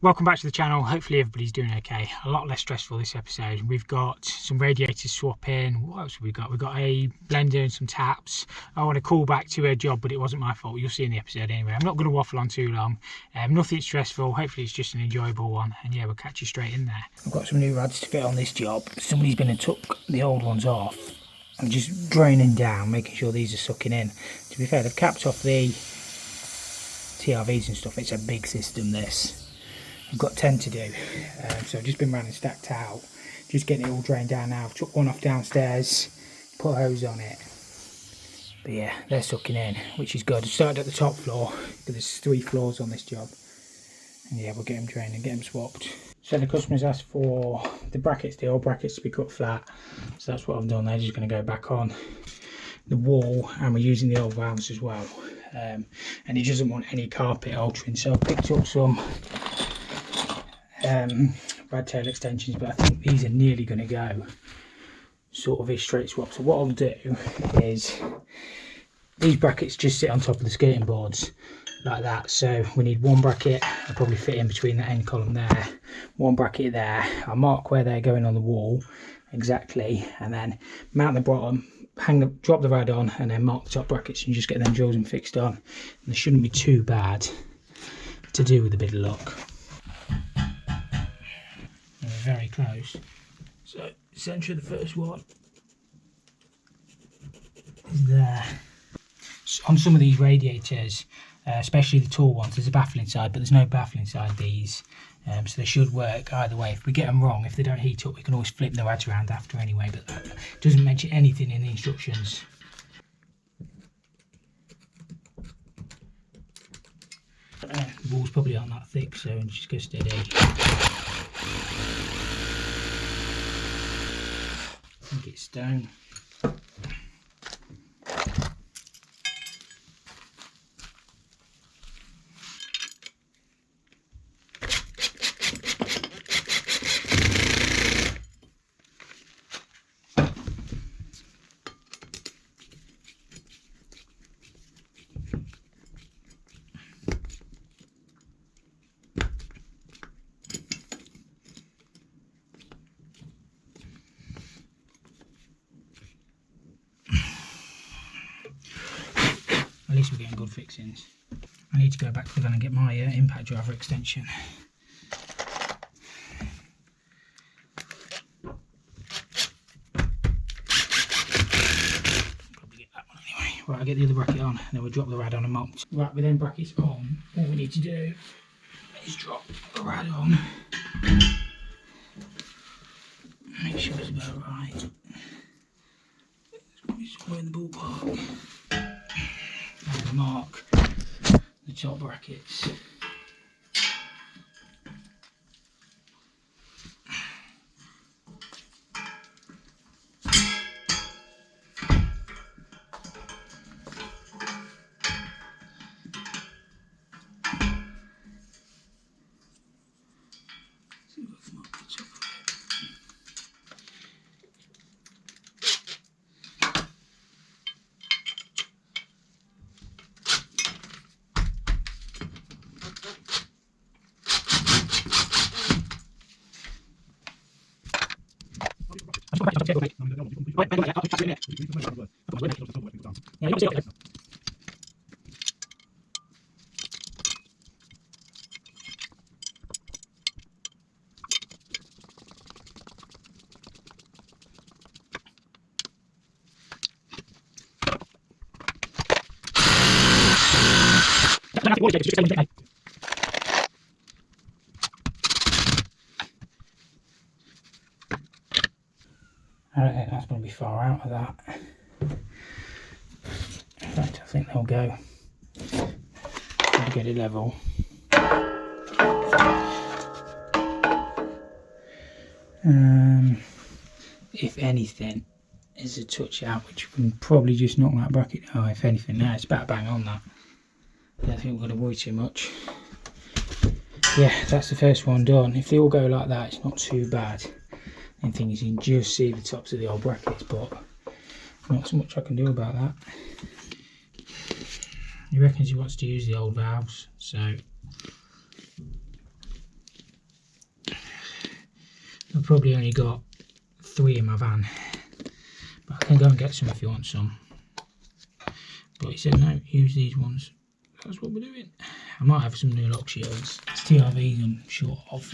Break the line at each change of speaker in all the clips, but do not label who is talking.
Welcome back to the channel. Hopefully everybody's doing okay. A lot less stressful this episode. We've got some radiators swapping. What else have we got? We've got a blender and some taps. I want to call back to a job, but it wasn't my fault. You'll see in the episode anyway. I'm not going to waffle on too long. Nothing stressful. Hopefully it's just an enjoyable one. And yeah, we'll catch you straight in there. I've got some new rads to fit on this job. Somebody's been and took the old ones off. I'm just draining down, making sure these are sucking in. To be fair, they've capped off the TRVs and stuff. It's a big system, this. I've got 10 to do, so I've just been round and stacked out, just getting it all drained down now. I've took one off downstairs, put a hose on it, but yeah, they're sucking in, which is good. I started at the top floor, because there's 3 floors on this job, and yeah, we'll get them drained and get them swapped. So the customers asked for the brackets, the old brackets to be cut flat, so that's what I've done. They're just going to go back on the wall, and we're using the old valves as well, and he doesn't want any carpet altering, so I picked up some rad tail extensions, but I think these are nearly going to go sort of a straight swap. So what I'll do is, these brackets just sit on top of the skirting boards like that, so we need one bracket. I'll probably fit in between that end column there, one bracket there. I'll mark where they're going on the wall exactly, and then mount the bottom, drop the rad on, and then mark the top brackets, and just get them drilled and fixed on. And they shouldn't be too bad to do with a bit of luck. Very close. So centre of the first one is there. So on some of these radiators, especially the tall ones, there's a baffle inside, but there's no baffle inside these, so they should work either way. If we get them wrong, if they don't heat up, we can always flip the rads around after anyway, but that doesn't mention anything in the instructions. The walls probably aren't that thick, so just go steady. I think it's stone. At least we're getting good fixings. I need to go back to the van and get my impact driver extension. Probably get that one anyway. Right, I'll get the other bracket on, and then we'll drop the rad on and mount. Right, with them brackets on, all we need to do is drop the rad on. Make sure it's about right. It's probably somewhere in the ballpark. And mark the top brackets. So we've marked the top of it. I don't think that's going to be far out of that. In fact, I think they'll go. I'll get it level. If anything, is a touch out, which you can probably just knock that bracket. Oh, if anything, now it's about bang on that. I don't think we're going to worry too much. Yeah, that's the first one done. If they all go like that, it's not too bad. And thing is, you can just see the tops of the old brackets, but not so much I can do about that. He reckons he wants to use the old valves, so I've probably only got 3 in my van, but I can go and get some if you want some. But he said no, use these ones. That's what we're doing. I might have some new lock shields. It's TRVs I'm short of.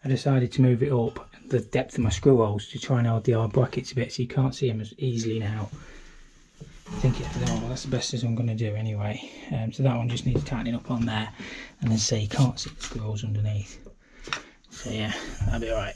I decided to move it up the depth of my screw holes to try and hold the hard brackets a bit so you can't see them as easily now. I think that's the best as I'm going to do anyway. So that one just needs tightening up on there, and then say you can't see the screw holes underneath. So yeah, that'll be alright.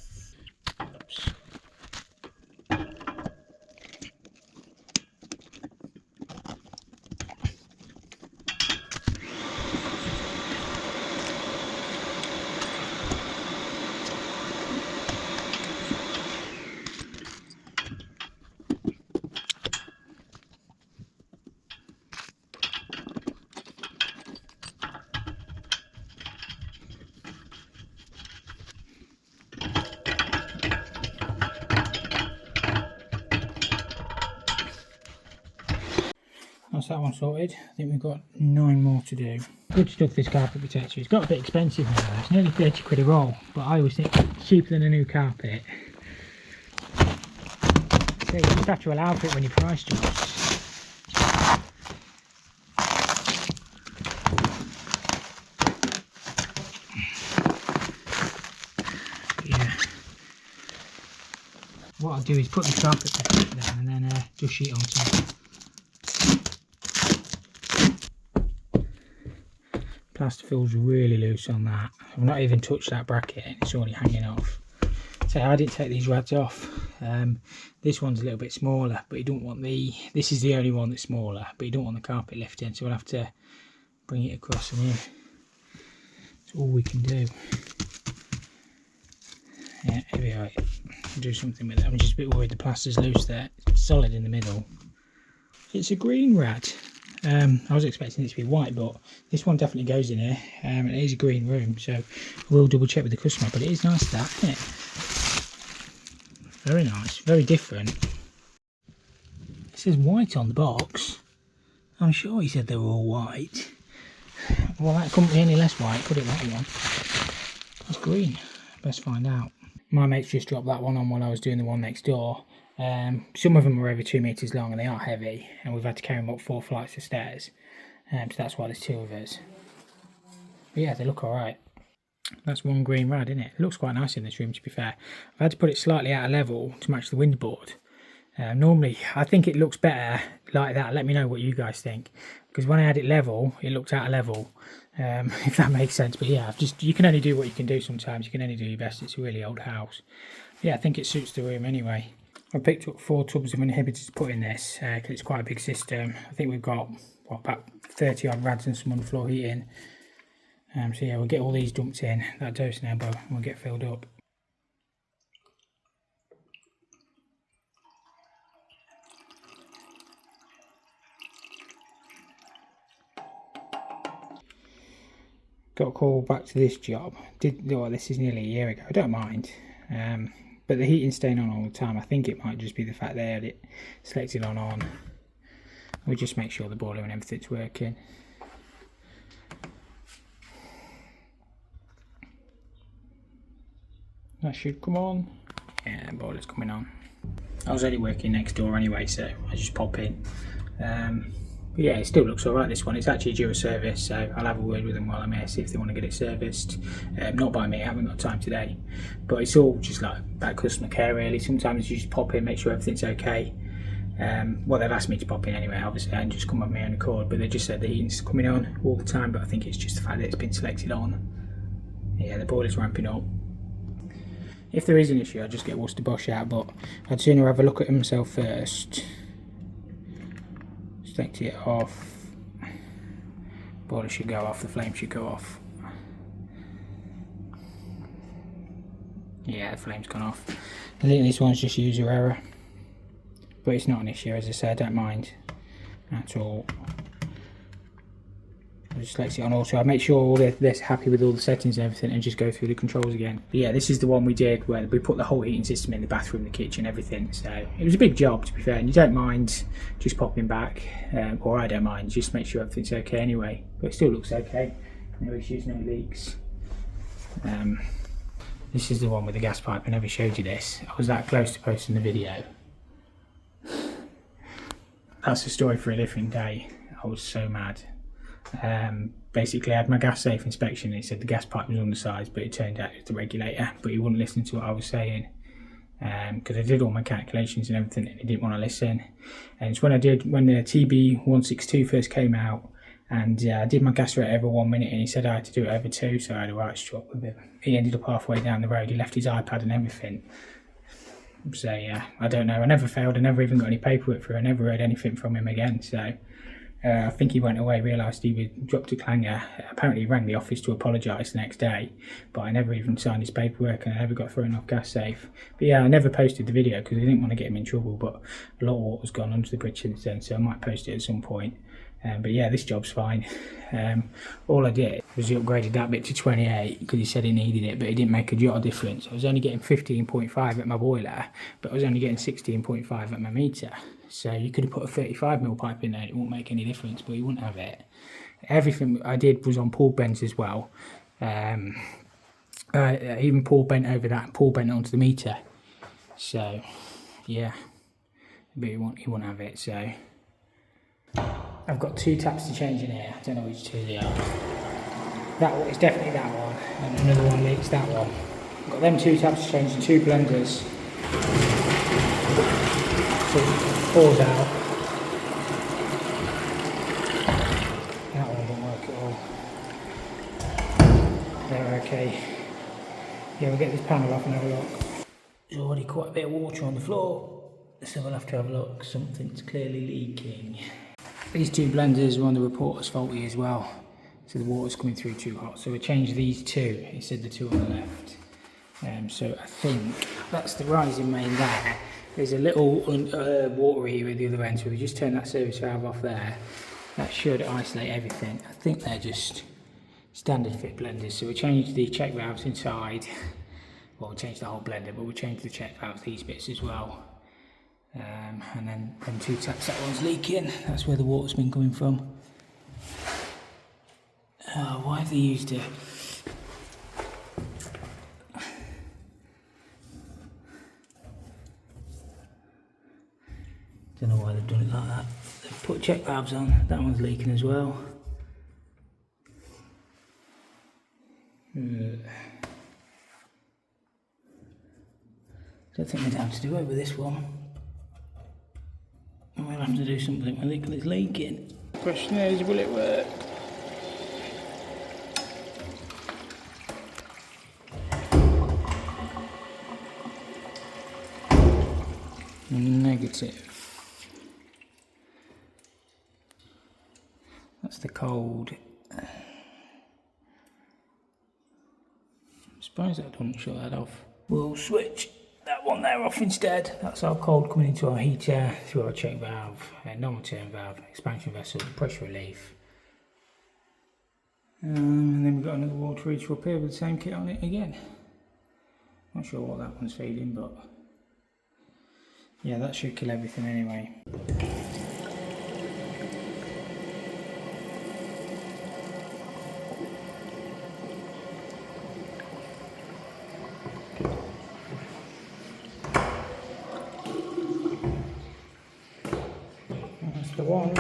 That's that one sorted. I think we've got 9 more to do. Good stuff, this carpet protector. It's got a bit expensive now. It's nearly 30 quid a roll, but I always think it's cheaper than a new carpet. So you just have to allow for it when you price jobs. Yeah. What I'll do is put the carpet protector down and then just sheet on top. Plaster feels really loose on that. I've not even touched that bracket and it's already hanging off. So I didn't take these rads off. This one's a little bit smaller, but you don't want this is the only one that's smaller, but you don't want the carpet lifting, so we'll have to bring it across and in. That's all we can do. Yeah, here we are. Do something with it. I'm just a bit worried the plaster's loose there. It's solid in the middle. It's a green rad. I was expecting it to be white, but this one definitely goes in here. It is a green room, so we'll double check with the customer. But it is nice, that, isn't it? Very nice, very different. It says white on the box. I'm sure he said they were all white. Well, that couldn't be any less white, could it, that one? That's green. Best find out. My mates just dropped that one on while I was doing the one next door. Some of them are over 2 metres long and they are heavy, and we've had to carry them up 4 flights of stairs, so that's why there's 2 of us. But yeah, they look alright. That's one green rad, isn't it? It looks quite nice in this room, to be fair. I've had to put it slightly out of level to match the windboard. Normally I think it looks better like that. Let me know what you guys think, because when I had it level it looked out of level, if that makes sense. But yeah, you can only do what you can do sometimes. You can only do your best. It's a really old house. Yeah, I think it suits the room anyway. I picked up 4 tubs of inhibitors to put in this because it's quite a big system. I think we've got about 30 odd rads and some underfloor heating. So yeah, we'll get all these dumped in, that dosing elbow, and we'll get filled up. Got a call back to this job. This is nearly a year ago. I don't mind. But the heating's staying on all the time. I think it might just be the fact they had it selected on. We'll just make sure the boiler and everything's working. That should come on. Yeah, the boiler's coming on. I was only working next door anyway, so I just pop in. But yeah, it still looks alright, this one. It's actually due a service, so I'll have a word with them while I'm here, see if they want to get it serviced. Not by me, I haven't got time today. But it's all just like about customer care, really. Sometimes you just pop in, make sure everything's okay. Well, they've asked me to pop in anyway, obviously, and just come on my own accord, but they just said the heating's coming on all the time, but I think it's just the fact that it's been selected on. Yeah, the boiler's ramping up. If there is an issue, I'll just get Worcester Bosch out, but I'd sooner have a look at it myself first. Select it off. Boiler should go off, the flame should go off. Yeah, the flame's gone off. I think this one's just user error, but it's not an issue, as I said. I don't mind at all. I just select it on auto. I make sure all they're happy with all the settings and everything, and just go through the controls again. But yeah, this is the one we did where we put the whole heating system in the bathroom, the kitchen, everything. So it was a big job, to be fair, and you don't mind just popping back, or I don't mind, just make sure everything's okay anyway. But it still looks okay, no issues, no leaks. This is the one with the gas pipe. I never showed you this. I was that close to posting the video. That's a story for a different day. I was so mad. Basically I had my gas safe inspection and it said the gas pipe was undersized, but it turned out it was the regulator, but he wouldn't listen to what I was saying, because I did all my calculations and everything and he didn't want to listen. And it's when the TB162 first came out, and I did my gas rate over 1 minute and he said I had to do it over 2, so I had a right strop with him. He ended up halfway down the road, he left his iPad and everything. So yeah, I don't know, I never failed, I never even got any paperwork through, I never heard anything from him again. So I think he went away, realised he was dropped a clanger. Apparently he rang the office to apologise the next day, but I never even signed his paperwork and I never got thrown off gas safe. But yeah, I never posted the video because I didn't want to get him in trouble, but a lot of water's gone under the bridge since then, so I might post it at some point. But yeah, this job's fine. All I did was he upgraded that bit to 28 because he said he needed it, but it didn't make a jot of difference. I was only getting 15.5 at my boiler, but I was only getting 16.5 at my meter. So you could have put a 35mm pipe in there, it won't make any difference, but you wouldn't have it. Everything I did was on pull bends as well. Even pull bent over that and pull bent onto the meter. So yeah, but you won't have it. So I've got 2 taps to change in here. I don't know which 2 they are. That one is definitely that one, and another one leaks that one. I've got them 2 taps to change, and 2 blenders. So it pours out. That one won't work at all. They're okay. Yeah, we'll get this panel off and have a look. There's already quite a bit of water on the floor, so we'll have to have a look. Something's clearly leaking. These 2 blenders were on the report as faulty as well, so the water's coming through too hot. So we changed these 2. It said the 2 on the left. So I think that's the rising main there. There's a little water heater at the other end, so we just turn that service valve off there. That should isolate everything. I think they're just standard fit blenders. So we changed the check valves inside. Well, we changed the whole blender, but we changed the check valves, these bits as well. And then 2 taps, that one's leaking. That's where the water's been coming from. Why have they used it? Don't know why they've done it like that. They've put check valves on. That one's leaking as well. Don't think we'd have to do it with this one. We'll have to do something with it because it's leaking. The question is, will it work? Negative. That's the cold. I'm surprised that doesn't shut that off. We'll switch that one there off instead. That's our cold coming into our heater through our check valve, normal turn valve, expansion vessel, pressure relief. And then we've got another water heater up here with the same kit on it again. Not sure what that one's feeding, but yeah, that should kill everything anyway. That's the one.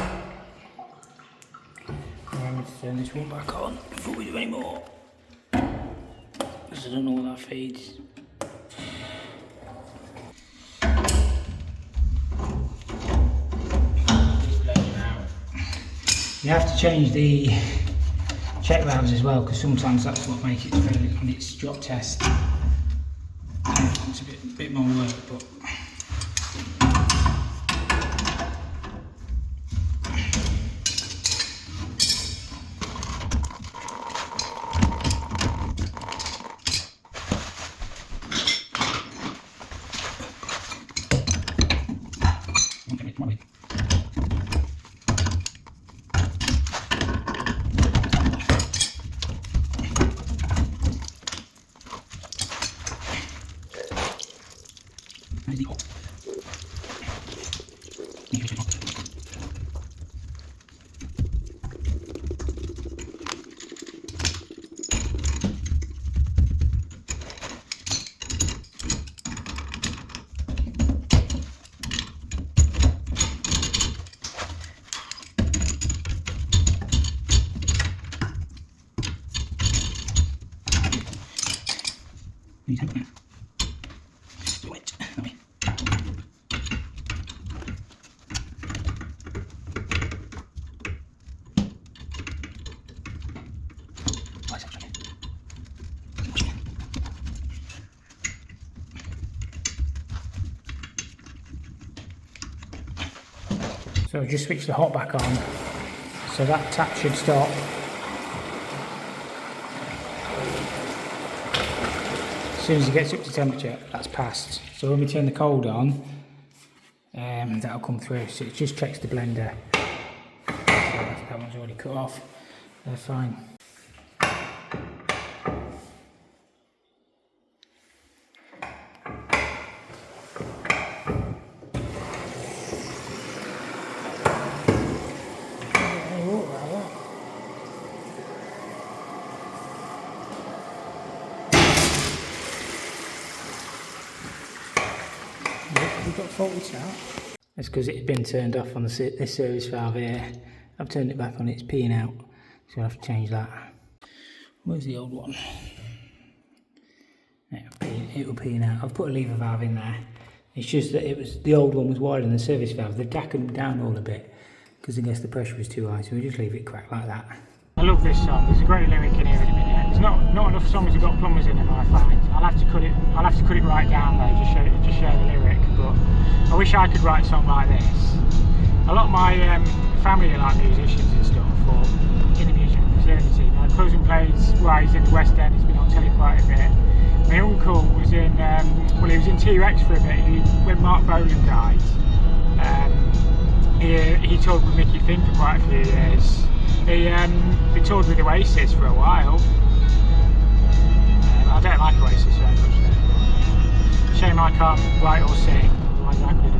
Remember to turn this one back on before we do any more, because I don't know what that feeds. You have to change the check valves as well, because sometimes that's what makes it fail on its drop test. It's a bit more work, but Wet. So just switch the hot back on, so that tap should stop. As soon as it gets up to temperature, that's passed. So when we turn the cold on, that'll come through. So it just checks the blender. So that one's already cut off. They're fine. We've got faulty start. That's because it had been turned off on this service valve here. I've turned it back on, it's peeing out, so I'll have to change that. Where's the old one? It will pee out. I've put a lever valve in there. It's just that the old one was wider than the service valve. They've darkened it down all a bit because I guess the pressure was too high, so we just leave it cracked like that. I love this song. There's a great lyric in here in a minute. There's not enough songs that got plumbers in them, I find. I'll have to cut it right down though, just share the lyric. But I wish I could write a song like this. A lot of my family are like musicians and stuff, or in the music fraternity. My cousin plays, well, he's in the West End. He's been on telly quite a bit. My uncle was in, he was in T-Rex for a bit. When Mark Bolan died, he toured with Mickey Finn for quite a few years. He toured with Oasis for a while. I don't like Oasis very much though. Shame I can't write or sing, otherwise I could